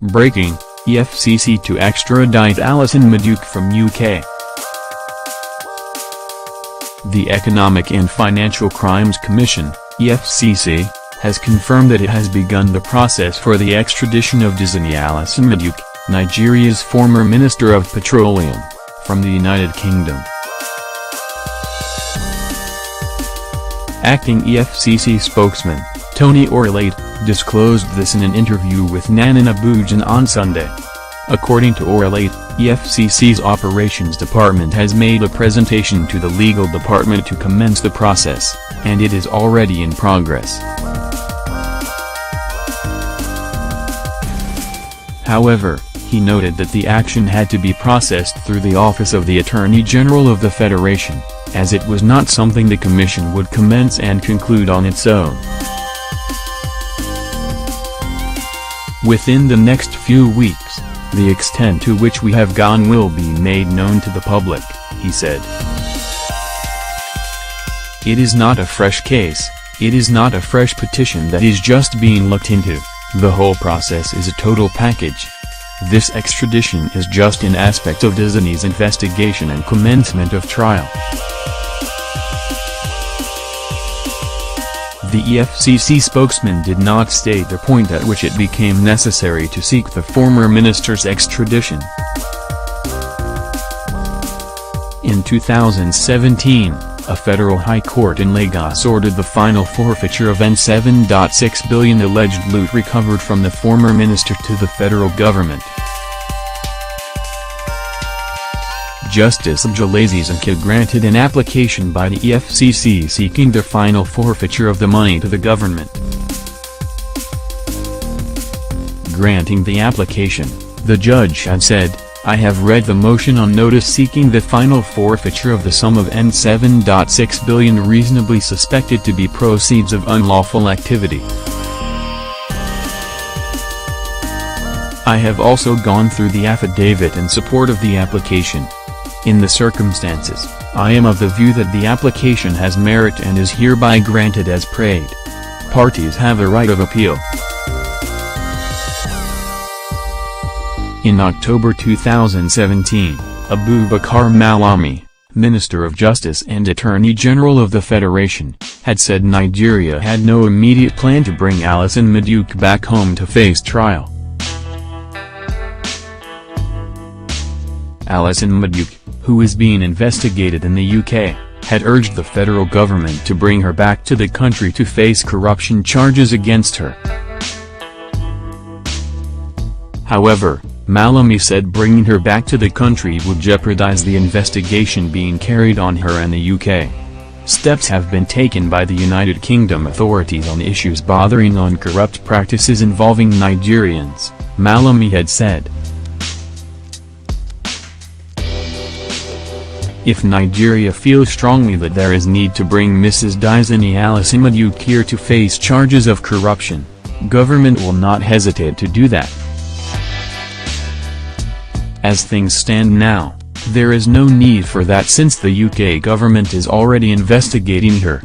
Breaking, EFCC to extradite Alison-Madueke from UK. The Economic and Financial Crimes Commission, EFCC, has confirmed that it has begun the process for the extradition of Disney Alison-Madueke, Nigeria's former Minister of Petroleum, from the United Kingdom. Acting EFCC spokesman, Tony Orlate, disclosed this in an interview with Nan in Abuja on Sunday. According to Orlate, EFCC's Operations Department has made a presentation to the Legal Department to commence the process, and it is already in progress. However, he noted that the action had to be processed through the Office of the Attorney General of the Federation, as it was not something the Commission would commence and conclude on its own. Within the next few weeks, the extent to which we have gone will be made known to the public, he said. It is not a fresh case, it is not a fresh petition that is just being looked into, the whole process is a total package. This extradition is just an aspect of Disney's investigation and commencement of trial. The EFCC spokesman did not state the point at which it became necessary to seek the former minister's extradition. In 2017, a federal high court in Lagos ordered the final forfeiture of N$7.6 billion alleged loot recovered from the former minister to the federal government. Justice Abdulaziz Nka granted an application by the EFCC seeking the final forfeiture of the money to the government. Granting the application, the judge had said, "I have read the motion on notice seeking the final forfeiture of the sum of N$7.6 billion reasonably suspected to be proceeds of unlawful activity. I have also gone through the affidavit in support of the application. In the circumstances, I am of the view that the application has merit and is hereby granted as prayed. Parties have a right of appeal." In October 2017, Abubakar Malami, Minister of Justice and Attorney General of the Federation, had said Nigeria had no immediate plan to bring Alison-Madueke back home to face trial. Alison-Madueke, who is being investigated in the UK, had urged the federal government to bring her back to the country to face corruption charges against her. However, Malami said bringing her back to the country would jeopardize the investigation being carried on her in the UK. Steps have been taken by the United Kingdom authorities on issues bordering on corrupt practices involving Nigerians, Malami had said. If Nigeria feels strongly that there is need to bring Mrs. Disney Alison-Madueke here to face charges of corruption, government will not hesitate to do that. As things stand now, there is no need for that since the UK government is already investigating her.